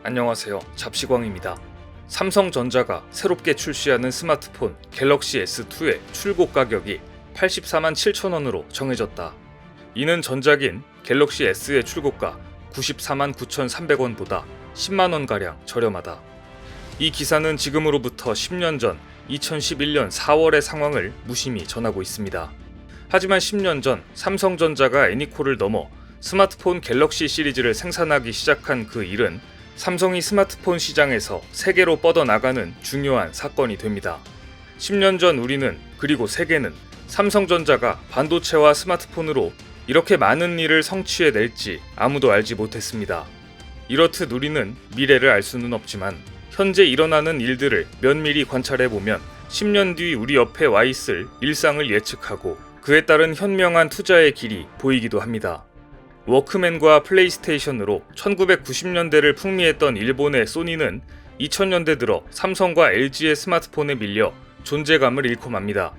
안녕하세요. 잡시광입니다. 삼성전자가 새롭게 출시하는 스마트폰 갤럭시 S2의 출고 가격이 84만 7천 원으로 정해졌다. 이는 전작인 갤럭시 S의 출고가 94만 9,300원보다 10만 원가량 저렴하다. 이 기사는 지금으로부터 10년 전 2011년 4월의 상황을 무심히 전하고 있습니다. 하지만 10년 전 삼성전자가 애니콜을 넘어 스마트폰 갤럭시 시리즈를 생산하기 시작한 그 일은 삼성이 스마트폰 시장에서 세계로 뻗어나가는 중요한 사건이 됩니다. 10년 전 우리는, 그리고 세계는 삼성전자가 반도체와 스마트폰으로 이렇게 많은 일을 성취해낼지 아무도 알지 못했습니다. 이렇듯 우리는 미래를 알 수는 없지만 현재 일어나는 일들을 면밀히 관찰해보면 10년 뒤 우리 옆에 와 있을 일상을 예측하고 그에 따른 현명한 투자의 길이 보이기도 합니다. 워크맨과 플레이스테이션으로 1990년대를 풍미했던 일본의 소니는 2000년대 들어 삼성과 LG의 스마트폰에 밀려 존재감을 잃고 맙니다.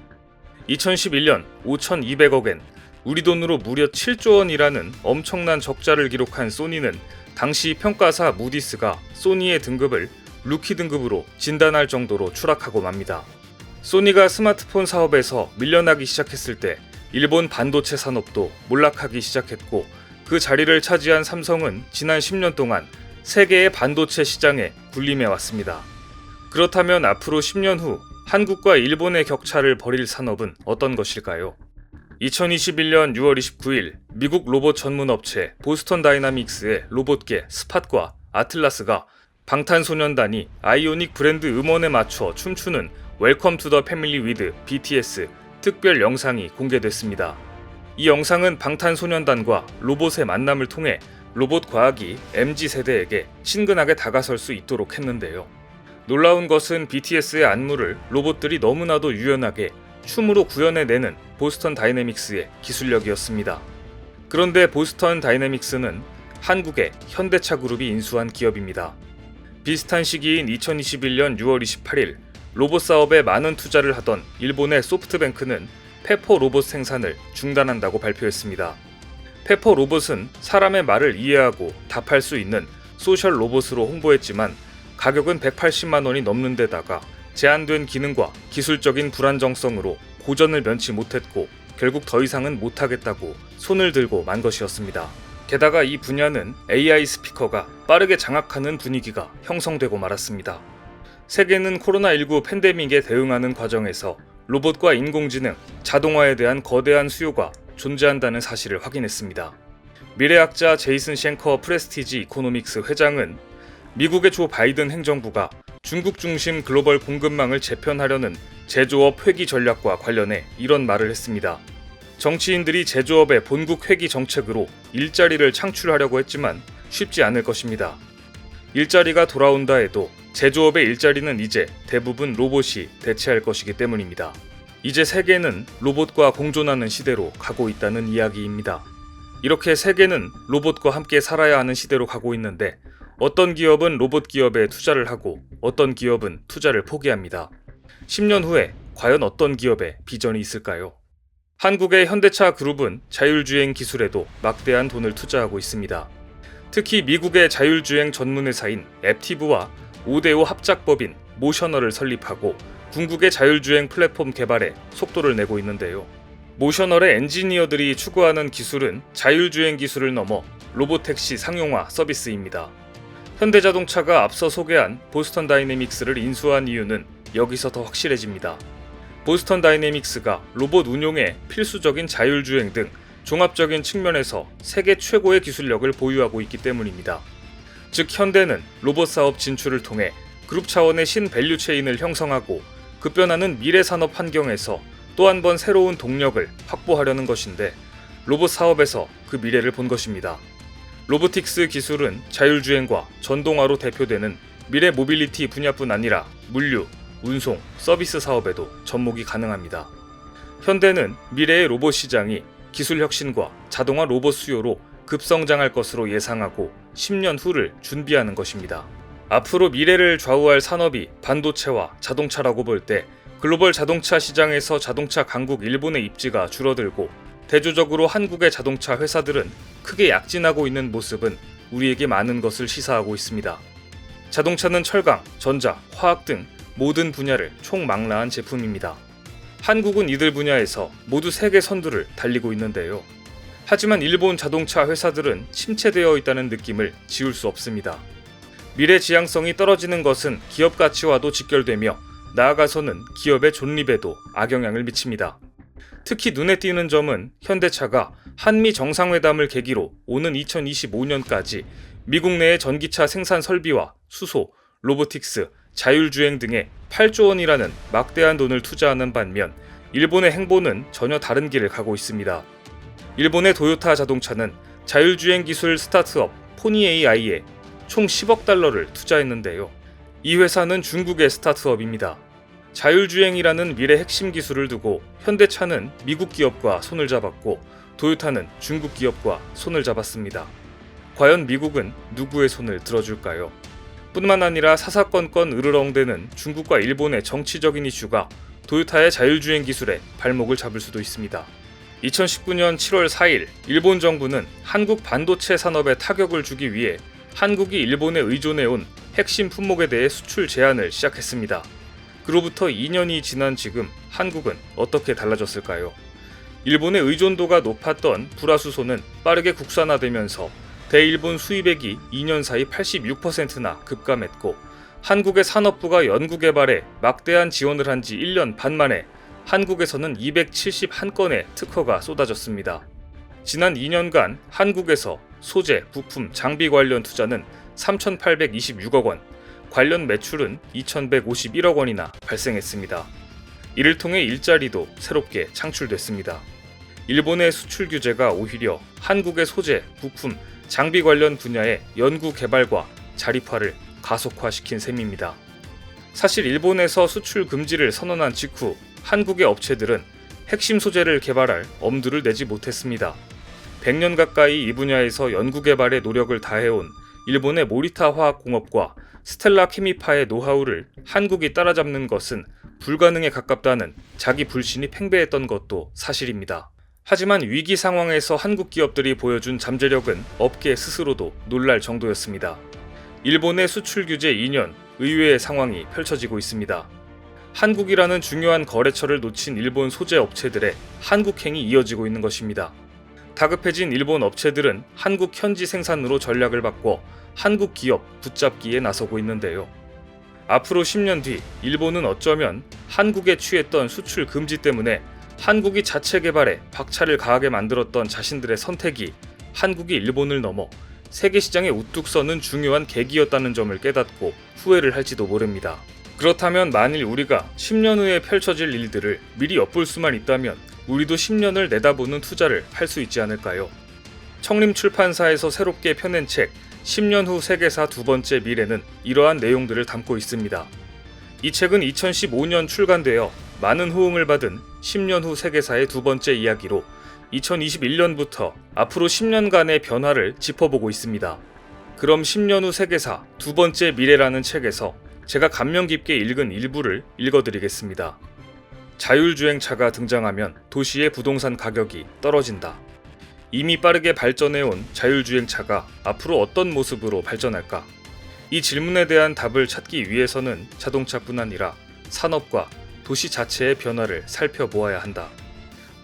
2011년 5,200억엔, 우리 돈으로 무려 7조 원이라는 엄청난 적자를 기록한 소니는 당시 평가사 무디스가 소니의 등급을 루키 등급으로 진단할 정도로 추락하고 맙니다. 소니가 스마트폰 사업에서 밀려나기 시작했을 때 일본 반도체 산업도 몰락하기 시작했고, 그 자리를 차지한 삼성은 지난 10년 동안 세계의 반도체 시장에 군림해왔습니다. 그렇다면 앞으로 10년 후 한국과 일본의 격차를 벌일 산업은 어떤 것일까요? 2021년 6월 29일 미국 로봇 전문 업체 보스턴 다이나믹스의 로봇계 스팟과 아틀라스가 방탄소년단이 아이오닉 브랜드 음원에 맞춰 춤추는 웰컴 투 더 패밀리 위드 BTS 특별 영상이 공개됐습니다. 이 영상은 방탄소년단과 로봇의 만남을 통해 로봇 과학이 MZ세대에게 친근하게 다가설 수 있도록 했는데요. 놀라운 것은 BTS의 안무를 로봇들이 너무나도 유연하게 춤으로 구현해내는 보스턴 다이내믹스의 기술력이었습니다. 그런데 보스턴 다이내믹스는 한국의 현대차 그룹이 인수한 기업입니다. 비슷한 시기인 2021년 6월 28일 로봇 사업에 많은 투자를 하던 일본의 소프트뱅크는 페퍼 로봇 생산을 중단한다고 발표했습니다. 페퍼 로봇은 사람의 말을 이해하고 답할 수 있는 소셜 로봇으로 홍보했지만 가격은 180만 원이 넘는 데다가 제한된 기능과 기술적인 불안정성으로 고전을 면치 못했고 결국 더 이상은 못하겠다고 손을 들고 만 것이었습니다. 게다가 이 분야는 AI 스피커가 빠르게 장악하는 분위기가 형성되고 말았습니다. 세계는 코로나19 팬데믹에 대응하는 과정에서 로봇과 인공지능, 자동화에 대한 거대한 수요가 존재한다는 사실을 확인했습니다. 미래학자 제이슨 쉔커 프레스티지 이코노믹스 회장은 미국의 조 바이든 행정부가 중국 중심 글로벌 공급망을 재편하려는 제조업 회귀 전략과 관련해 이런 말을 했습니다. 정치인들이 제조업의 본국 회귀 정책으로 일자리를 창출하려고 했지만 쉽지 않을 것입니다. 일자리가 돌아온다 해도 제조업의 일자리는 이제 대부분 로봇이 대체할 것이기 때문입니다. 이제 세계는 로봇과 공존하는 시대로 가고 있다는 이야기입니다. 이렇게 세계는 로봇과 함께 살아야 하는 시대로 가고 있는데 어떤 기업은 로봇 기업에 투자를 하고 어떤 기업은 투자를 포기합니다. 10년 후에 과연 어떤 기업에 비전이 있을까요? 한국의 현대차 그룹은 자율주행 기술에도 막대한 돈을 투자하고 있습니다. 특히 미국의 자율주행 전문회사인 앱티브와 5대5 합작법인 모셔널을 설립하고 궁극의 자율주행 플랫폼 개발에 속도를 내고 있는데요. 모셔널의 엔지니어들이 추구하는 기술은 자율주행 기술을 넘어 로봇택시 상용화 서비스입니다. 현대자동차가 앞서 소개한 보스턴 다이내믹스를 인수한 이유는 여기서 더 확실해집니다. 보스턴 다이내믹스가 로봇 운용에 필수적인 자율주행 등 종합적인 측면에서 세계 최고의 기술력을 보유하고 있기 때문입니다. 즉 현대는 로봇 사업 진출을 통해 그룹 차원의 신밸류 체인을 형성하고 급변하는 미래 산업 환경에서 또 한 번 새로운 동력을 확보하려는 것인데 로봇 사업에서 그 미래를 본 것입니다. 로보틱스 기술은 자율주행과 전동화로 대표되는 미래 모빌리티 분야뿐 아니라 물류, 운송, 서비스 사업에도 접목이 가능합니다. 현대는 미래의 로봇 시장이 기술 혁신과 자동화 로봇 수요로 급성장할 것으로 예상하고 10년 후를 준비하는 것입니다. 앞으로 미래를 좌우할 산업이 반도체와 자동차라고 볼 때 글로벌 자동차 시장에서 자동차 강국 일본의 입지가 줄어들고 대조적으로 한국의 자동차 회사들은 크게 약진하고 있는 모습은 우리에게 많은 것을 시사하고 있습니다. 자동차는 철강, 전자, 화학 등 모든 분야를 총망라한 제품입니다. 한국은 이들 분야에서 모두 세계 선두를 달리고 있는데요. 하지만 일본 자동차 회사들은 침체되어 있다는 느낌을 지울 수 없습니다. 미래 지향성이 떨어지는 것은 기업 가치와도 직결되며 나아가서는 기업의 존립에도 악영향을 미칩니다. 특히 눈에 띄는 점은 현대차가 한미 정상회담을 계기로 오는 2025년까지 미국 내의 전기차 생산 설비와 수소, 로보틱스, 자율주행 등에 8조 원이라는 막대한 돈을 투자하는 반면 일본의 행보는 전혀 다른 길을 가고 있습니다. 일본의 도요타 자동차는 자율주행 기술 스타트업 포니 AI에 총 10억 달러를 투자했는데요. 이 회사는 중국의 스타트업입니다. 자율주행이라는 미래 핵심 기술을 두고 현대차는 미국 기업과 손을 잡았고 도요타는 중국 기업과 손을 잡았습니다. 과연 미국은 누구의 손을 들어줄까요? 뿐만 아니라 사사건건 으르렁대는 중국과 일본의 정치적인 이슈가 도요타의 자율주행 기술에 발목을 잡을 수도 있습니다. 2019년 7월 4일 일본 정부는 한국 반도체 산업에 타격을 주기 위해 한국이 일본에 의존해온 핵심 품목에 대해 수출 제한을 시작했습니다. 그로부터 2년이 지난 지금 한국은 어떻게 달라졌을까요? 일본의 의존도가 높았던 불화수소는 빠르게 국산화되면서 대일본 수입액이 2년 사이 86%나 급감했고 한국의 산업부가 연구개발에 막대한 지원을 한 지 1년 반 만에 한국에서는 271건의 특허가 쏟아졌습니다. 지난 2년간 한국에서 소재, 부품, 장비 관련 투자는 3,826억 원, 관련 매출은 2,151억 원이나 발생했습니다. 이를 통해 일자리도 새롭게 창출됐습니다. 일본의 수출 규제가 오히려 한국의 소재, 부품, 장비 관련 분야의 연구 개발과 자립화를 가속화시킨 셈입니다. 사실 일본에서 수출 금지를 선언한 직후 한국의 업체들은 핵심 소재를 개발할 엄두를 내지 못했습니다. 100년 가까이 이 분야에서 연구 개발에 노력을 다해온 일본의 모리타 화학공업과 스텔라 케미파의 노하우를 한국이 따라잡는 것은 불가능에 가깝다는 자기 불신이 팽배했던 것도 사실입니다. 하지만 위기 상황에서 한국 기업들이 보여준 잠재력은 업계 스스로도 놀랄 정도였습니다. 일본의 수출 규제 2년, 의외의 상황이 펼쳐지고 있습니다. 한국이라는 중요한 거래처를 놓친 일본 소재 업체들의 한국행이 이어지고 있는 것입니다. 다급해진 일본 업체들은 한국 현지 생산으로 전략을 바꿔 한국 기업 붙잡기에 나서고 있는데요. 앞으로 10년 뒤 일본은 어쩌면 한국에 취했던 수출 금지 때문에 한국이 자체 개발에 박차를 가하게 만들었던 자신들의 선택이 한국이 일본을 넘어 세계 시장에 우뚝 서는 중요한 계기였다는 점을 깨닫고 후회를 할지도 모릅니다. 그렇다면 만일 우리가 10년 후에 펼쳐질 일들을 미리 엿볼 수만 있다면 우리도 10년을 내다보는 투자를 할 수 있지 않을까요? 청림출판사에서 새롭게 펴낸 책 10년 후 세계사 두 번째 미래는 이러한 내용들을 담고 있습니다. 이 책은 2015년 출간되어 많은 호응을 받은 10년 후 세계사의 두 번째 이야기로 2021년부터 앞으로 10년간의 변화를 짚어보고 있습니다. 그럼 10년 후 세계사 두 번째 미래라는 책에서 제가 감명 깊게 읽은 일부를 읽어드리겠습니다. 자율주행차가 등장하면 도시의 부동산 가격이 떨어진다. 이미 빠르게 발전해온 자율주행차가 앞으로 어떤 모습으로 발전할까? 이 질문에 대한 답을 찾기 위해서는 자동차뿐 아니라 산업과 도시 자체의 변화를 살펴보아야 한다.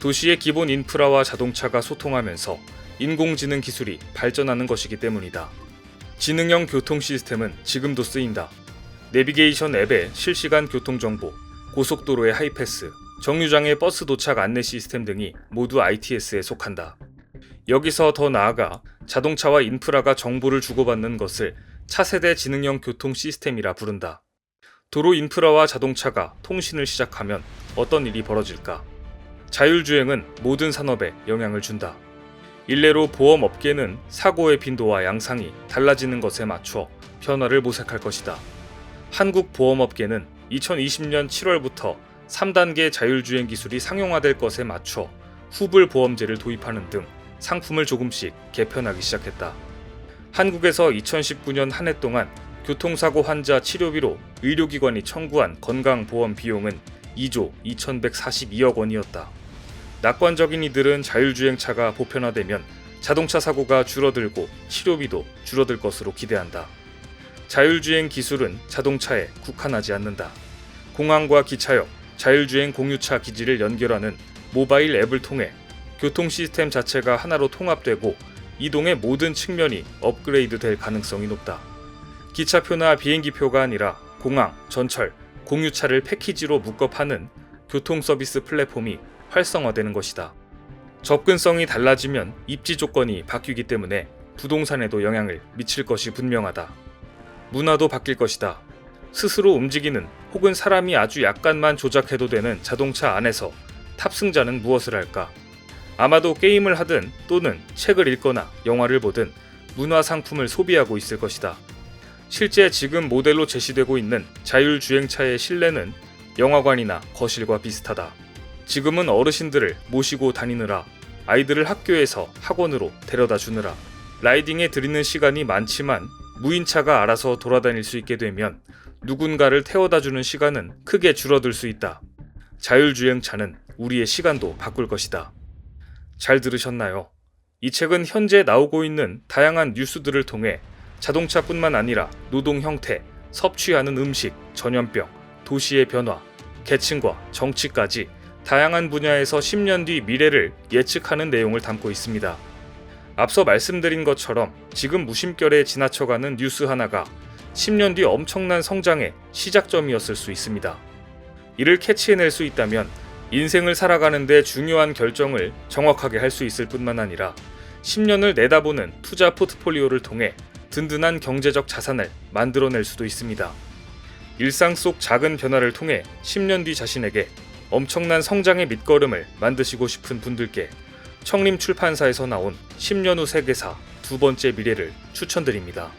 도시의 기본 인프라와 자동차가 소통하면서 인공지능 기술이 발전하는 것이기 때문이다. 지능형 교통 시스템은 지금도 쓰인다. 내비게이션 앱의 실시간 교통정보, 고속도로의 하이패스, 정류장의 버스 도착 안내 시스템 등이 모두 ITS에 속한다. 여기서 더 나아가 자동차와 인프라가 정보를 주고받는 것을 차세대 지능형 교통 시스템이라 부른다. 도로 인프라와 자동차가 통신을 시작하면 어떤 일이 벌어질까? 자율주행은 모든 산업에 영향을 준다. 일례로 보험업계는 사고의 빈도와 양상이 달라지는 것에 맞춰 변화를 모색할 것이다. 한국 보험업계는 2020년 7월부터 3단계 자율주행 기술이 상용화될 것에 맞춰 후불 보험제를 도입하는 등 상품을 조금씩 개편하기 시작했다. 한국에서 2019년 한 해 동안 교통사고 환자 치료비로 의료기관이 청구한 건강보험 비용은 2조 2142억 원이었다. 낙관적인 이들은 자율주행차가 보편화되면 자동차 사고가 줄어들고 치료비도 줄어들 것으로 기대한다. 자율주행 기술은 자동차에 국한하지 않는다. 공항과 기차역, 자율주행 공유차 기지를 연결하는 모바일 앱을 통해 교통 시스템 자체가 하나로 통합되고 이동의 모든 측면이 업그레이드 될 가능성이 높다. 기차표나 비행기표가 아니라 공항, 전철, 공유차를 패키지로 묶어 파는 교통 서비스 플랫폼이 활성화되는 것이다. 접근성이 달라지면 입지 조건이 바뀌기 때문에 부동산에도 영향을 미칠 것이 분명하다. 문화도 바뀔 것이다. 스스로 움직이는 혹은 사람이 아주 약간만 조작해도 되는 자동차 안에서 탑승자는 무엇을 할까? 아마도 게임을 하든 또는 책을 읽거나 영화를 보든 문화 상품을 소비하고 있을 것이다. 실제 지금 모델로 제시되고 있는 자율주행차의 실내는 영화관이나 거실과 비슷하다. 지금은 어르신들을 모시고 다니느라, 아이들을 학교에서 학원으로 데려다 주느라 라이딩에 들이는 시간이 많지만 무인차가 알아서 돌아다닐 수 있게 되면 누군가를 태워다 주는 시간은 크게 줄어들 수 있다. 자율주행차는 우리의 시간도 바꿀 것이다. 잘 들으셨나요? 이 책은 현재 나오고 있는 다양한 뉴스들을 통해 자동차뿐만 아니라 노동 형태, 섭취하는 음식, 전염병, 도시의 변화, 계층과 정치까지 다양한 분야에서 10년 뒤 미래를 예측하는 내용을 담고 있습니다. 앞서 말씀드린 것처럼 지금 무심결에 지나쳐가는 뉴스 하나가 10년 뒤 엄청난 성장의 시작점이었을 수 있습니다. 이를 캐치해낼 수 있다면 인생을 살아가는 데 중요한 결정을 정확하게 할 수 있을 뿐만 아니라 10년을 내다보는 투자 포트폴리오를 통해 든든한 경제적 자산을 만들어낼 수도 있습니다. 일상 속 작은 변화를 통해 10년 뒤 자신에게 엄청난 성장의 밑거름을 만드시고 싶은 분들께 청림 출판사에서 나온 10년 후 세계사 두 번째 미래를 추천드립니다.